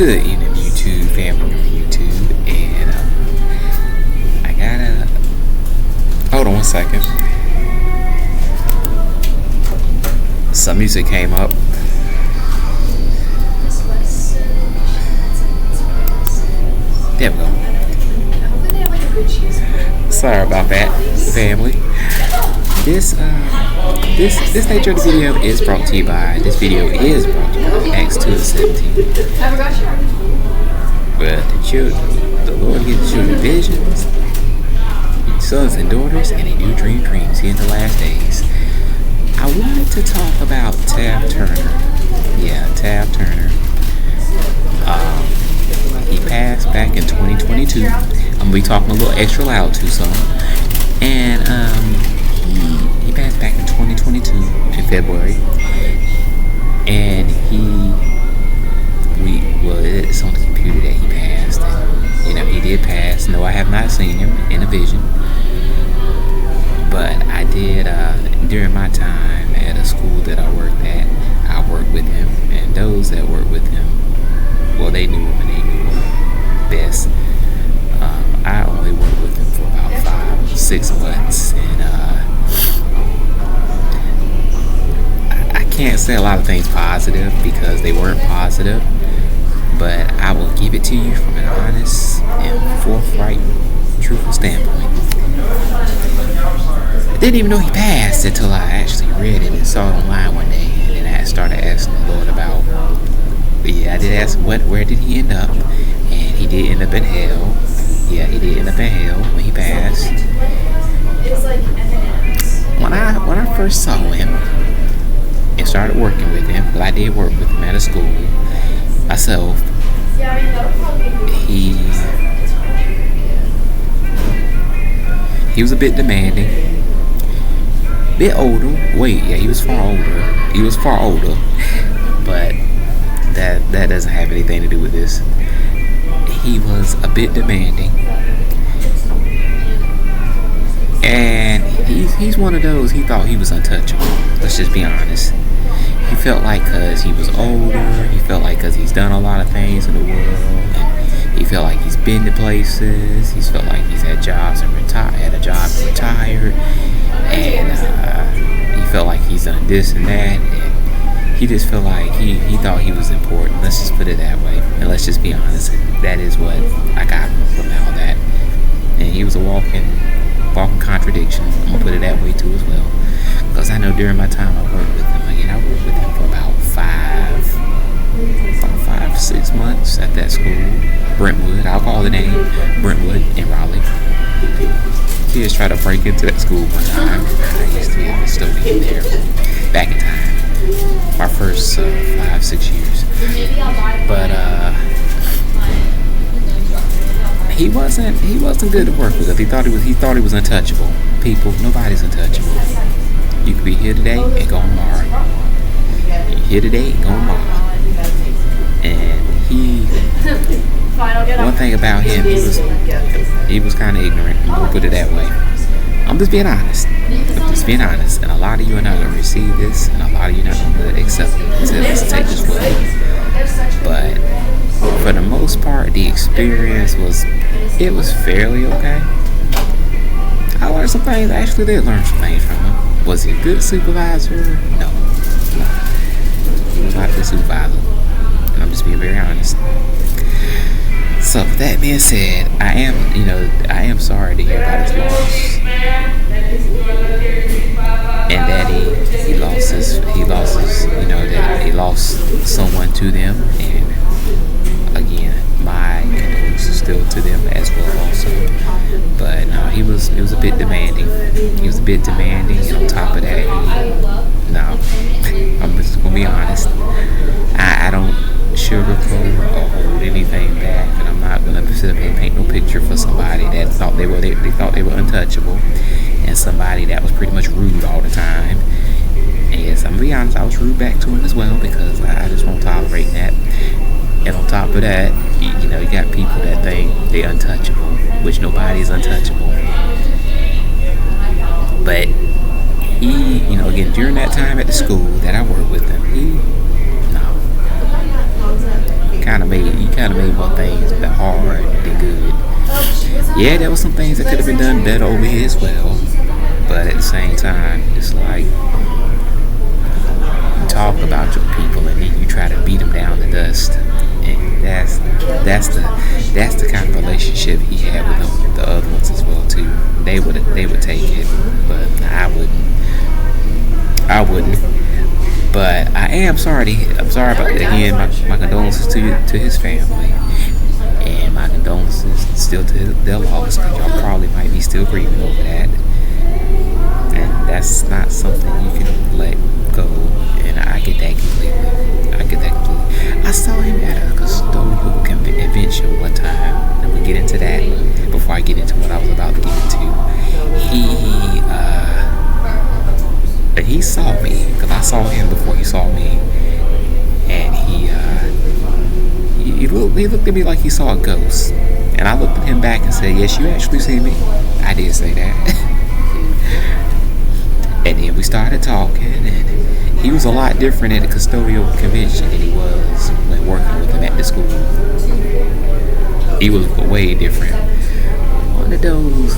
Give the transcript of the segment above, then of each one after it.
Good evening, YouTube family on YouTube, and I gotta hold on one second. Some music came up. There we go. Sorry about that, family. This nature of the video is brought to you by. This video is brought to you by Acts 2:17. But the Lord gives children visions, sons and daughters, and they do dream dreams here in the last days. I wanted to talk about Taft Turner. Yeah, Taft Turner. He passed back in 2022. I'm gonna be talking a little extra loud too, so. And he passed back in 2022 in February, and it's on the computer that he passed. And, he did pass. No, I have not seen him in a vision, but I did during my time at a school that I worked at. I worked with him, and those that worked with him, well, they knew him and they knew him best. I only worked with him for about 5-6 months, and I can't say a lot of things positive because they weren't positive, but I will give it to you from an honest and forthright, truthful standpoint. I didn't even know he passed until I actually read it and saw it online one day, and then I started asking the Lord about. I did ask where did he end up, and he did end up in hell. Yeah, he did end up in hell when he passed. When I first saw him and started working with him, well, I did work with him at a school myself. He was a bit demanding, bit older. He was far older. He was far older, but that doesn't have anything to do with this. He was a bit demanding, and he's one of those. He thought he was untouchable. Let's just be honest. He felt like because he was older, he felt like because he's done a lot of things in the world, and he felt like he's been to places. He felt like he's had jobs and had a job and retired, and he felt like he's done this and that. And he just felt like he thought he was important. Let's just put it that way. And let's just be honest. That is what I got from all that. And he was a walking contradiction. I'm going to put it that way too as well. Because I know during my time I worked with him. I worked with him for about 5-6 months at that school. Brentwood. I'll call the name. Brentwood in Raleigh. Kids tried to break into that school one time. I used to be a custodian there back in time. My first 5-6 years, but he wasn't good to work with. He thought he was untouchable. People, nobody's untouchable. You could be here today and go tomorrow. You're here today and go tomorrow. And one thing about him, he was kind of ignorant. We'll put it that way. I'm just being honest. And a lot of you are not going to receive this, and a lot of you are not going to accept it. Let's take this way. But for the most part, the experience was fairly okay. I learned some things. I actually did learn some things from him. Was he a good supervisor? No. He was not a good supervisor. And I'm just being very honest. So with that being said, I am sorry to hear about his loss. And that he lost someone to them, and again, my condolences still to them as well also. But no, he was a bit demanding. And on top of that, I'm just gonna be honest. I don't sugarcoat or hold anything back, and I'm not gonna sit up and paint no picture for somebody that thought they were untouchable, and somebody that was pretty much rude all the time. And yes, I'm gonna be honest, I was rude back to him as well, because I just won't tolerate that. And on top of that, you got people that think they're untouchable, which nobody's untouchable. But he, again, during that time at the school that I worked with him, he kind of kind of made more things that hard than good. Yeah, there was some things that could have been done better over here as well. But at the same time, it's like you talk about your people and then you try to beat them down to dust. And that's the kind of relationship he had with the other ones as well too. They would take it, but I wouldn't. But I am sorry. I'm sorry about it. Again, my condolences to his family, and my condolences still to their loss, because y'all probably might be still grieving over that. And that's not something you can let go. And I get that completely. I saw him at a custodial convention one time, and we'll get into that before I get into what I was about to get into. He saw me, because I saw him before he saw me, and he looked at me like he saw a ghost, and I looked at him back and said, "Yes, you actually see me." I did say that. And then we started talking, and he was a lot different at the custodial convention than he was when working with him at the school. He was way different. One of those,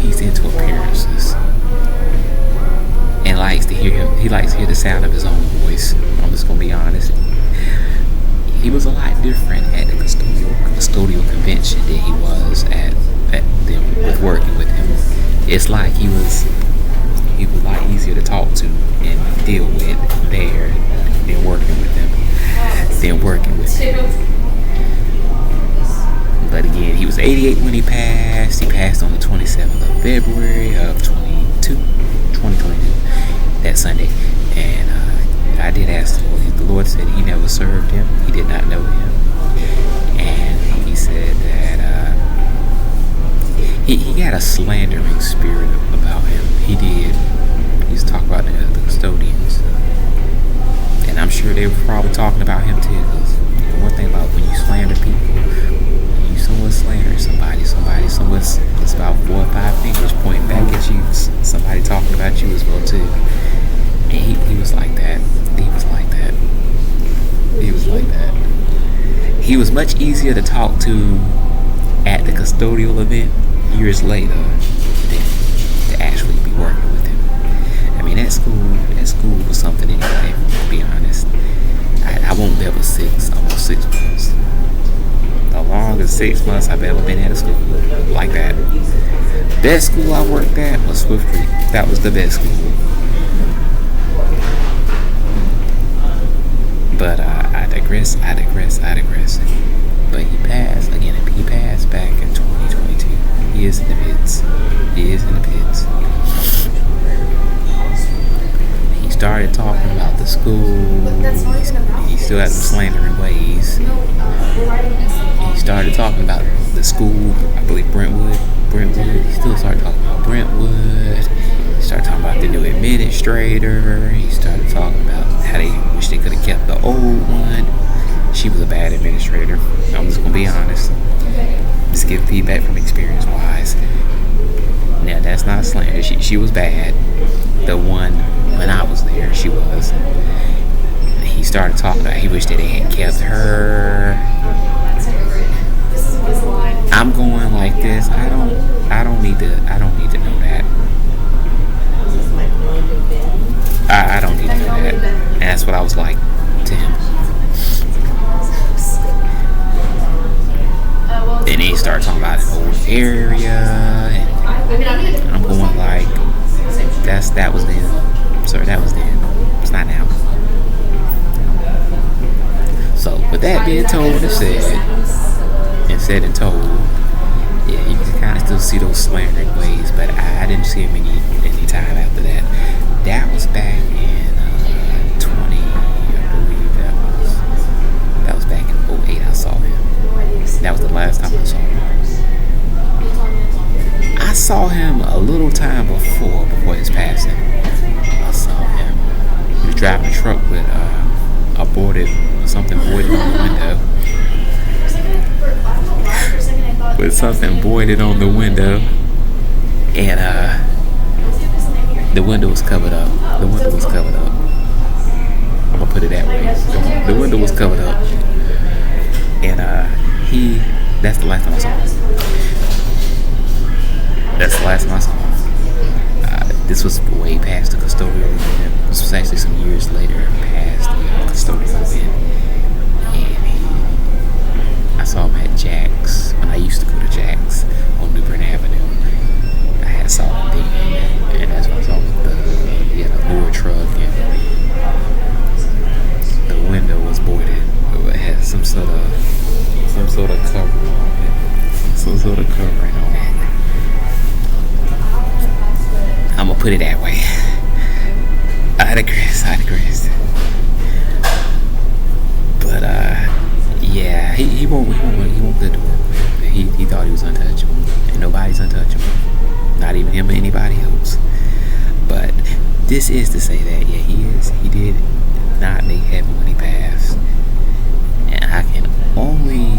he's into appearances. And he likes to hear the sound of his own voice. I'm just gonna be honest. He was a lot different at the custodial convention than he was at with working with him. It's like he was a lot easier to talk to and deal with there than working with him. But again, he was 88 when he passed. He passed on the 27th of February of 2022, that Sunday. And I did ask the Lord. The Lord said he never served him. He did not know him. And he said that he had a slandering spirit about him. He did. He used to talk about the custodians. And I'm sure they were probably talking about him too. Because one thing about when you slander people, you someone slandering someone's it's about 4 or 5 fingers pointing back at you. Somebody talking about you as well too. And he was like that. He was much easier to talk to at the custodial event years later than to actually be working with him. I mean, that school was something anyway, to be honest. I won't live almost 6 months. The longest 6 months I've ever been at a school like that. Best school I worked at was Swift Creek. That was the best school. But I digress. But he passed back in 2022. He is in the pits. He started talking about the school. He still had some slandering ways. He started talking about the school, I believe Brentwood. He still started talking about Brentwood. He started talking about the new administrator. He started talking about how they wish they could have kept the old one. She was a bad administrator. I'm just gonna be honest. Just give feedback from experience wise. Now that's not slander. She was bad. The one when I was there, she was. He started talking about he wished that they had kept her. I'm going like this. I don't need to know that. I don't need to know that. And that's what I was like to him. Then he started talking about an old area, and I'm going like, that was then. Sir, that was then. It's not now. So, with that being told and said and told, yeah, you can kind of still see those slandering ways, but I didn't see him any time after that. That was back in 20, I believe that was back in 08 I saw him. That was the last time I saw him. I saw him a little time before his passing. I saw him. He was driving a truck with something boarded on the window. With something boarded on the window. And the window was covered up. I'm gonna put it that way. The window was covered up. And That's the last time I saw him. That's the last time I saw him. This was way past the custodial event. This was actually some years later past the custodial event. And I saw him at Jack's when I used to go to Jack's on New Bern Avenue. I saw him then, and that's when I saw the Lure truck, and the window was boarded. It had some sort of cover on it. Some sort of covering on it. I'm gonna put it that way. I digress. But yeah, he won't good to work with. He thought he was untouchable, and nobody's untouchable. Not even him or anybody else. But this is to say that he is. He did not make heaven when he passed, and I can only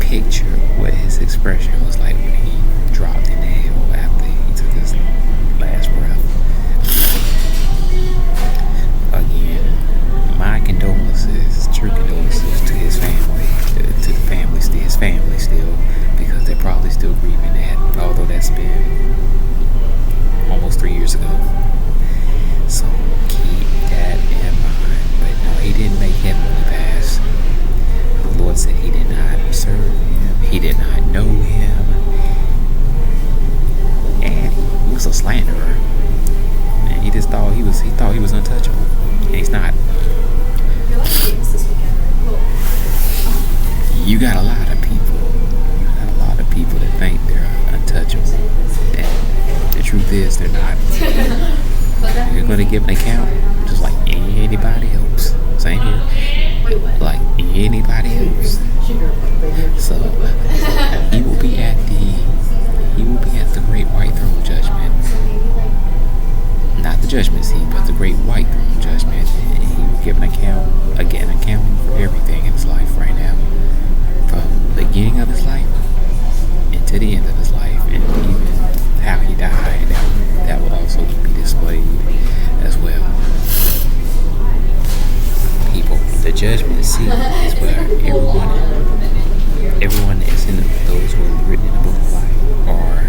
picture what his expression was like when he dropped in the hell after he took his last breath. Again, my condolences, true condolences to his family, to his family still, because they're probably still grieving that, although that's been almost 3 years ago. So keep that in mind. But no, he didn't make heaven when he passed. The Lord said he did not serve him, he did not know him, and he was a slanderer. And he just thought he was untouchable, and he's not. You got a lot of people that think they're untouchable, and the truth is they're not. You're going to give an account just like anybody else. Same here, like anybody else. So he will be at the great white throne judgment. Not the judgment seat, but the great white throne judgment. And he will give an accounting for everything in his life right now, from the beginning of his life and to the end of his life, and even how he died. That will also be displayed as well. People, the judgment seat is where everyone is in those who are written in the book of life are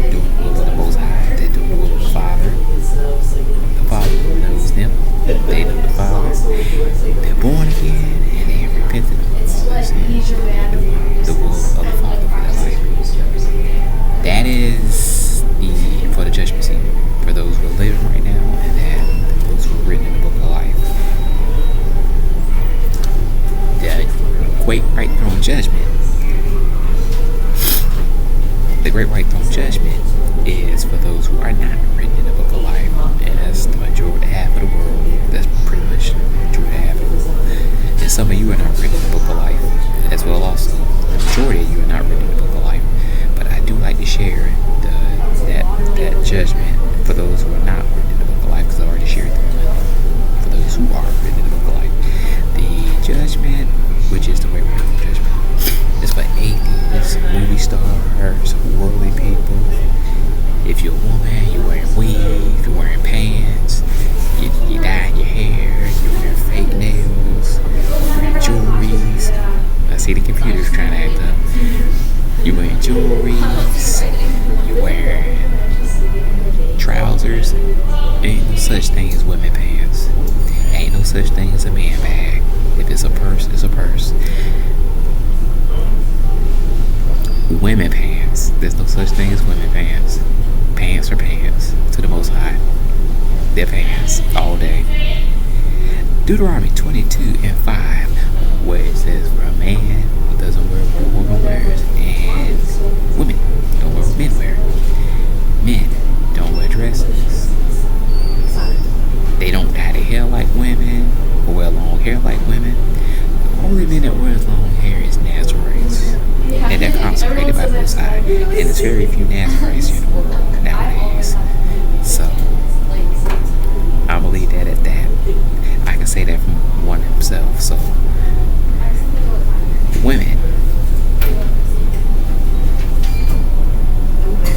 doing the will of the Most High. They're doing the will of the Father. The Father knows them. They know the Father. They're born again, and they have repented of all their sins. They're doing the will of the Father for their life. That is for the judgment seat, for those who are living right now, and then those who are written in the book of life. The great white throne judgment. The great white throne judgment is for those who are not written in the book of life, and that's the majority, half of the world. That's pretty much the majority, half of the world. And some of you are not written in the book of life as well. Also, the majority of you are not written in the book of life. But I do like to share that judgment for those who are not written in the book of life, because I already shared that. For those who are written in the book of life, the judgment, which is the great white throne judgment, is for atheists, movie stars, worldly people. If you're a woman, you're wearing weave, you're wearing pants, you dyeing your hair, you're wearing fake nails, you're wearing jewelries. I see the computer's trying to act up. You're wearing jewelries, you're wearing trousers. Ain't no such thing as women pants. Ain't no such thing as a man bag. If it's a purse, it's a purse. Women pants. There's no such thing as women pants. Pants are pants to the Most High. They're pants all day. Deuteronomy 22:5, where it says, "For a man doesn't wear what a woman wears, and women don't wear what men wear. Men don't wear dresses. They don't dye their hair like women or wear long hair like women. The only men that wears long hair is Nazarenes, and they're consecrated by the Most High. And there's very few Nazarenes in the world nowadays. So I believe that at that. I can say that from one himself. So women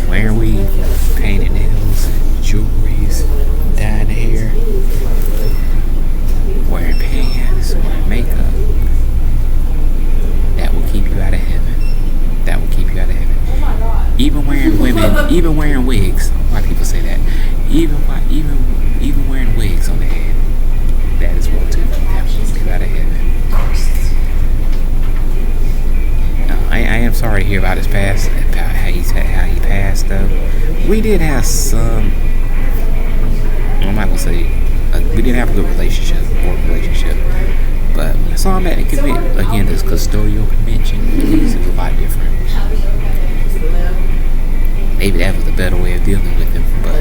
wearing weave, painting nails, jewelries, dyeing the hair, wearing pants, wearing makeup, that will keep you out of heaven. even wearing wigs. Why people say that? Even wearing wigs on the head. That is what to get out of heaven. I am sorry to hear about his past, about how he passed though. We did have some. I'm not gonna say we didn't have a good relationship, but when I saw him at the convention, again, this custodial convention, it was a lot different. Maybe that was a better way of dealing with him, but I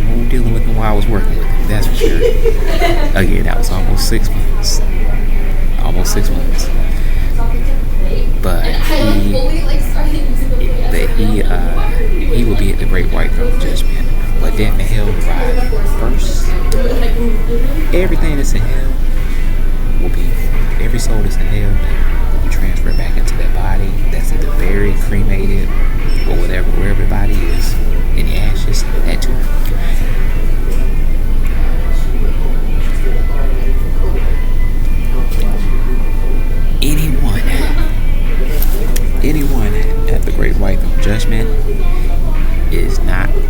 wasn't dealing with him while I was working with him, that's for sure. Again, that was almost 6 months. But he will be at the great white throne judgment. But death and hell will rise first. Everything that's in hell will be, every soul that's in hell will be transferred back into their body. That's either buried, cremated, or whatever, wherever the body is, in the ashes, that too. Anyone at the great white throne judgment is not going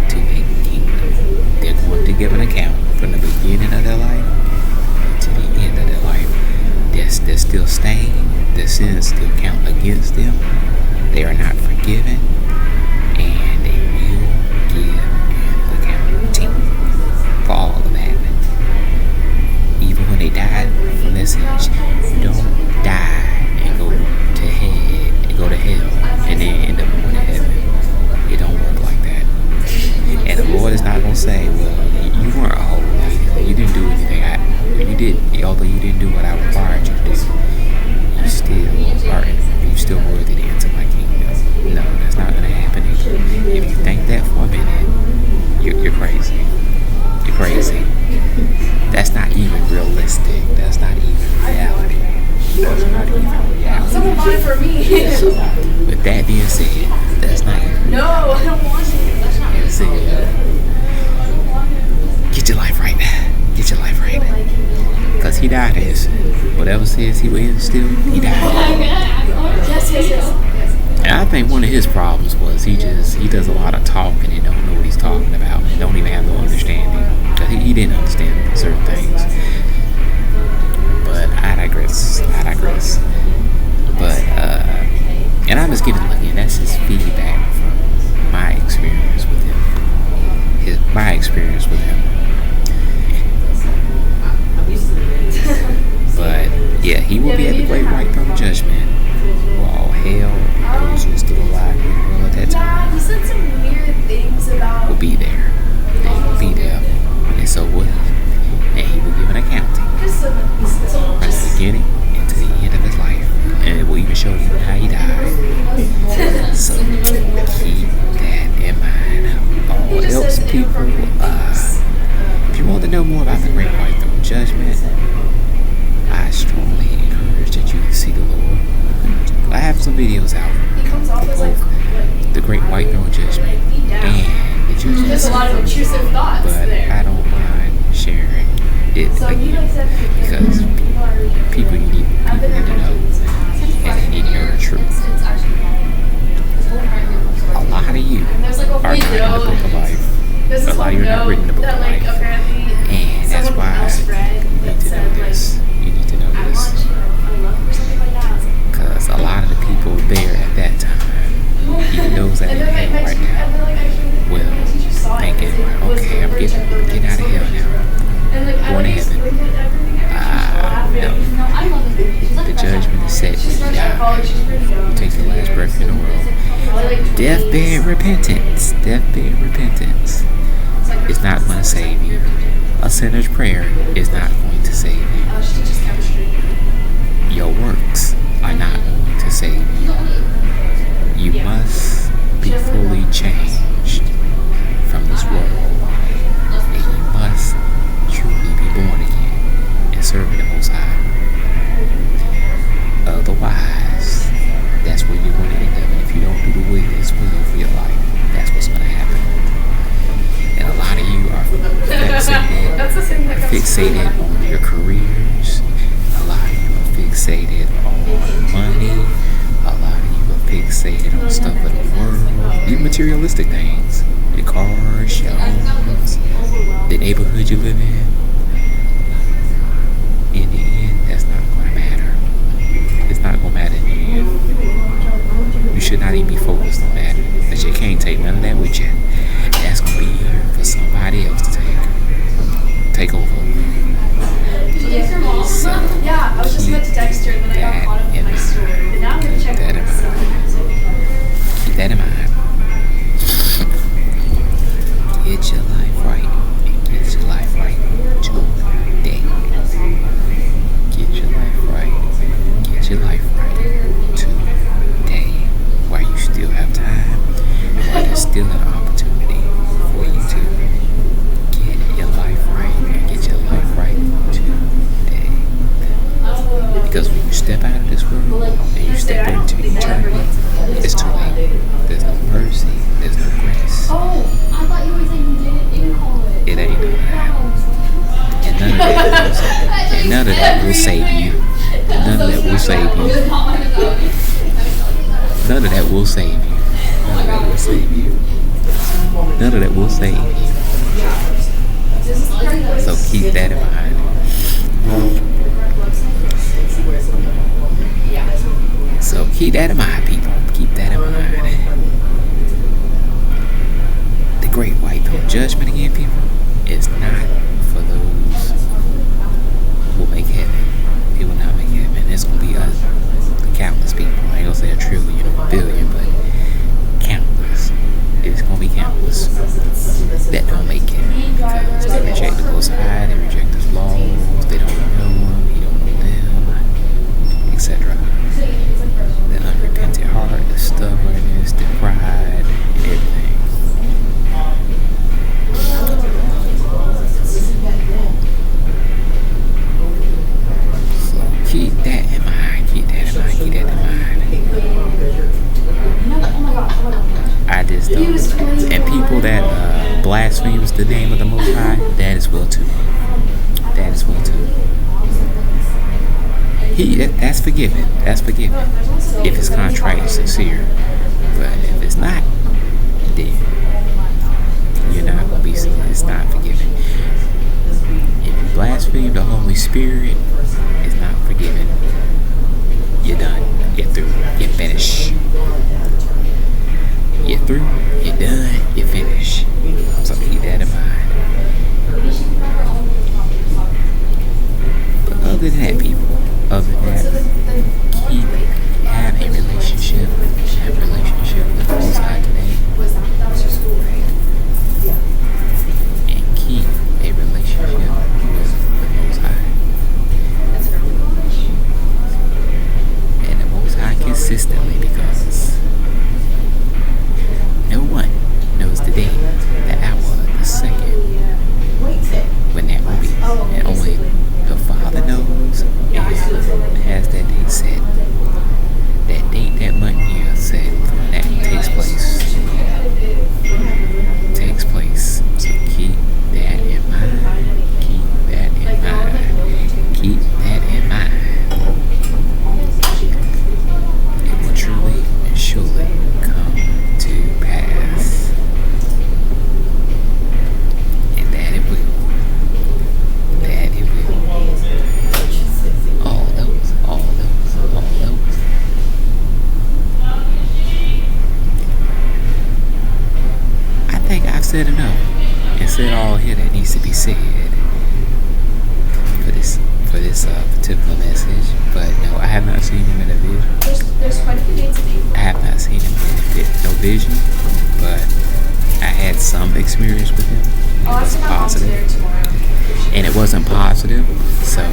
to make the kingdom. They're going to give an account from the beginning of their life to the end of their life. They're still staying. Their sins still count against them. They are not forgiven, and they will give an accounting for all of that. Even when they died from their sins, you don't die and go to hell and then end up going to heaven. It don't work like that. And the Lord is not going to say, well, you weren't a holy lady. You didn't do anything. Although you didn't do what I required you to do, you still worthy to enter my kingdom. No, that's not going to happen. If you think that for a minute, you're crazy. You're crazy. That's not even realistic. That's not even reality. That's not even reality. Someone bought it for me. So, with that being said, that's not even reality. No, I don't want it. That's not get your life right now. Get your life right. Because he died in his sin. Whatever sins he was in still, he died. Yes. And I think one of his problems was he does a lot of talking and don't know what he's talking about and don't even have no understanding. Because he didn't understand certain things. But I digress. But, and I'm just giving, again, that's his feedback from my experience with him. But, yeah, he will be at the great white throne judgment. All hell, those who are still alive in the world at that time. Yeah, he said some weird things about. Will be there. They will be there. And so will he. And he will give an accounting. From the beginning and to the end of his life. And it will even show you how he died. So keep that in mind. All else, people, if you want to know more about the great white throne judgment, I strongly encourage that you see the Lord. I have some videos out for both the great white throne judgment and the judgment. There's a lot of intrusive thoughts but there. I don't mind sharing it again because people need to know, and they need to hear the truth. A lot of you are not in the book of life. A lot of you are not written in the book of life, and that's why you need to know this. You need to know this because a lot of the people there at that time, even those that are in hell right now, will thinking, okay, I'm getting out of hell now, going to heaven. No. The judgment is set when you die. You take the last breath in the world. Deathbed repentance is not going to save you. A sinner's prayer is not going to save you. Your works are not going to save you. You must be fully changed from this world, and you must truly be born again and serve the Most High. Otherwise, that's where you're going to end up. And if you don't do the will, His will for your life, that's what's going to happen. And a lot of you are fixated on your careers. A lot of you are fixated materialistic things. Your cars, your homes, the neighborhood you live in. In the end, that's not going to matter. It's not going to matter in the end. You should not even be focused on that. Because you can't take none of that with you. That's going to be here for somebody else to take over. So, Yeah, I was just meant to text her and then I got caught up in my story. But now I'm going to check that in mind. Keep that in mind. Get your life right. Get your life right today. Get your life right. Get your life right today. While you still have time, while there's still an opportunity for you to get your life right and get your life right today. Because when you step out of this world and you step into eternity, it's too late. There's no mercy. There's no grace. Oh, I thought you were saying you didn't call it. It ain't gonna happen. And none of that will save you. None of that will save you. None of that will save you. None of that will save you. None of that will save you. So keep that in mind. So keep that in mind, people. Keep that in mind. The great white throne judgment again, people, is not for those who will make heaven. They will not make heaven. It's going to be countless people. I ain't going to say a trillion or a billion, but countless. It's going to be countless that don't make it because they reject the Most High, they reject His laws, they don't know Him, He don't know them, etc. The unrepentant heart, the stubbornness, the pride, and everything. So keep that in mind. Keep that in mind. Keep that in mind. I just don't. And people that blasphemes the name of the Most High, that is well too. That is well too. That's forgiven. That's forgiven. If it's contrite and sincere. But if it's not, then you're not going to be, it's not forgiven. If you blaspheme the Holy Spirit, it's not forgiven. You're done. You're through. You're finished. You're through. You're done. You're finished. So keep that in mind. But other than that, people, other than that, keep having a relationship. Have a relationship with the Most High today. And keep a relationship with the Most High. And the Most High consistently, because no one knows the day, the hour, the second when that will be. And only the Father knows and has that date set. That date, that month, year set when that takes place. Takes place. So keep that in mind. Keep that in mind. Keep that in mind. It will truly and surely come to pass. And that it will. That it will. All those. I think I've said enough and said all here that needs to be said for this particular message. But no, I have not seen him in a vision. There's quite a few dates today. I have not seen him in no vision, but I had some experience with him. It wasn't positive. And it wasn't positive. So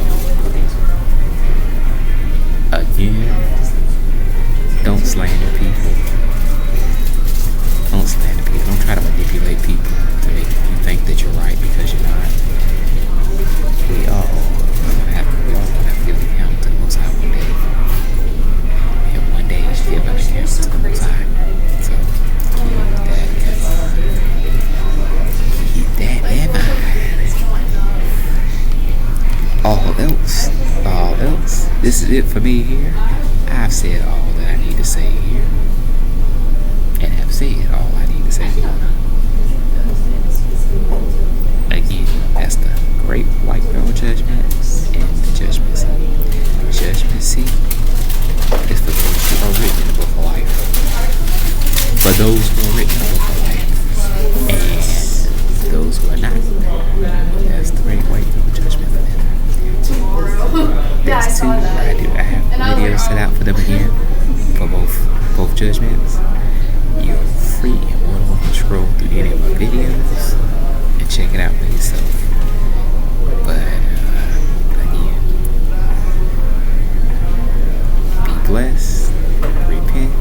again, don't slander people. Don't slander people. Don't try to manipulate people to make you think that you're right because you're not. We all have to give an account to the Most High one day. And one day give an account to the Most High. So keep that in mind. All else. This is it for me here. I've said all that I need to say here. And have said all I need those who are written in the book of life, and those who are not. That's the great white throne judgment for them. Yeah, I There's two saw where that. I have videos set out for them again for both judgments. You're free and one to scroll through any of my videos and check it out for yourself. But again, be blessed, repent,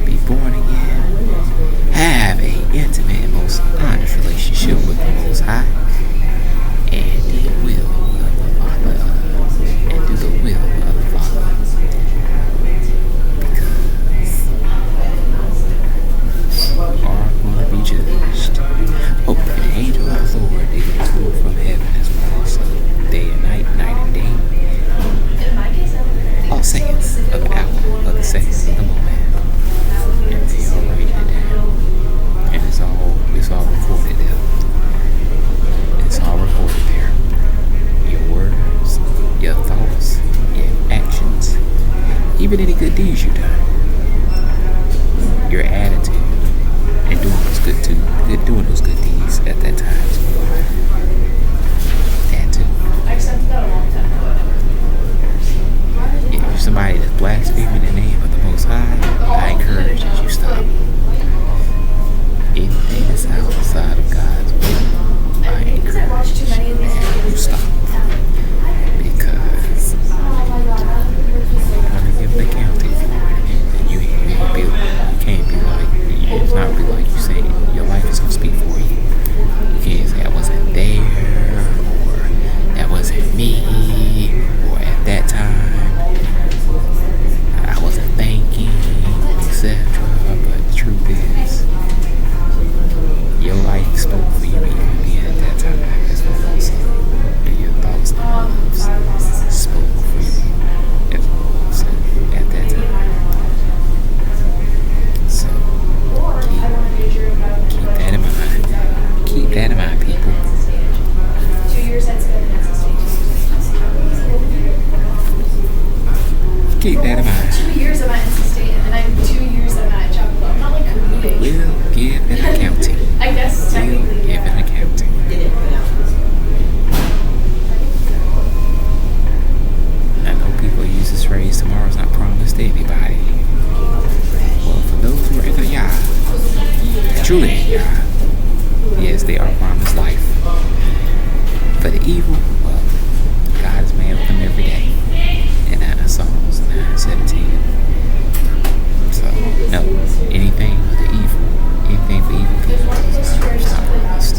be born again, have a intimate and most honest relationship with the Most High, and do the will of the Father, and do the will of the Father, because you are going to be judged. Oh, and the angel of the Lord, they go to from heaven as well, so day and night, night and day, all seconds of an hour, of the seconds of the moment. And they all writing it down. And it's all recorded there. It's all recorded there. Your words, your thoughts, your actions, even any good deeds you've done. Your attitude and doing those good deeds at that time as well. That too. I accepted that a long time ago. If you're somebody that's blaspheming the name of the Most High, I encourage that you stop. Anything that's outside of God's will, I Because I watched too many of these encourage that you stop. Because I'm going to give an accounting for it. And you can't be like, it's not be like you say, your life is going to speak for you. You can't say, I wasn't there, or that wasn't me, or at that time, I wasn't thinking, etc. But the truth is, your life spoke for you even being at that time as well also. And your thoughts and motives spoke for you as well also at that time. So keep that in mind. Keep that in mind, people. 2 years at Keep that in mind. 2 years I'm at NC State, and then I'm 2 years I'm at Chapel. I'm not like commuting. We'll give an accounting. I guess We'll technically. give an accounting. I know people use this phrase, tomorrow's not promised to anybody. Well, for those who are in the Yah, truly in Yah, yes, they are promised life. For the evil, well, God is mad with them every day. And Psalms 9:17. So, no, anything for the evil, anything for evil people is not promised.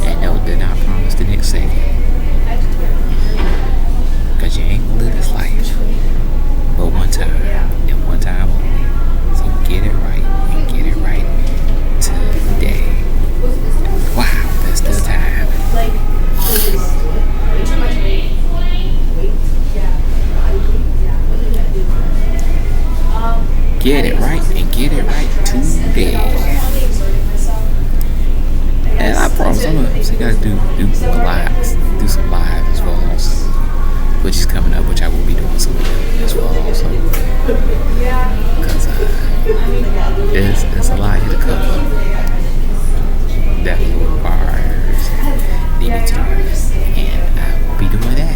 And no, they're not promised the next second. Because you ain't gonna live this life but one time, and one time only. So get it right, and get it right today. Wow, that's the time. Get it right and get it right today. And I promise I'm gonna do some lives as well also, which is coming up, which I will be doing some of them as well also. Because there's a lot here to cover. Definitely requires needed to, and I will be doing that.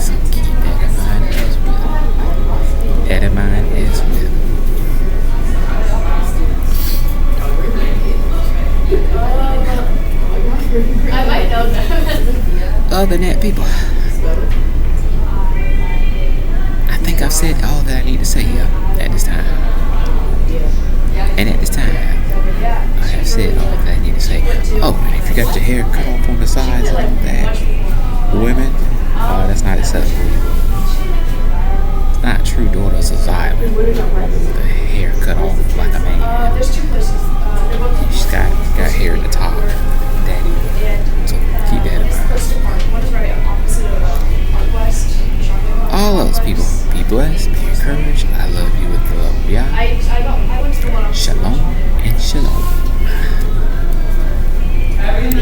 So keep that in mind as well. That in mind as well. I might know them. Other than that, people, I think I've said all that I need to say here at this time. And at this time, I have said all that I need to say. Oh, and if you got your hair cut off on the sides and all that, women, that's not acceptable. It's not true daughters of Zion with the hair cut off like a man. There's two places. She's got hair at the top. Daddy. So keep that in mind. All those people, be blessed, be encouraged. I love you with the love of Yah.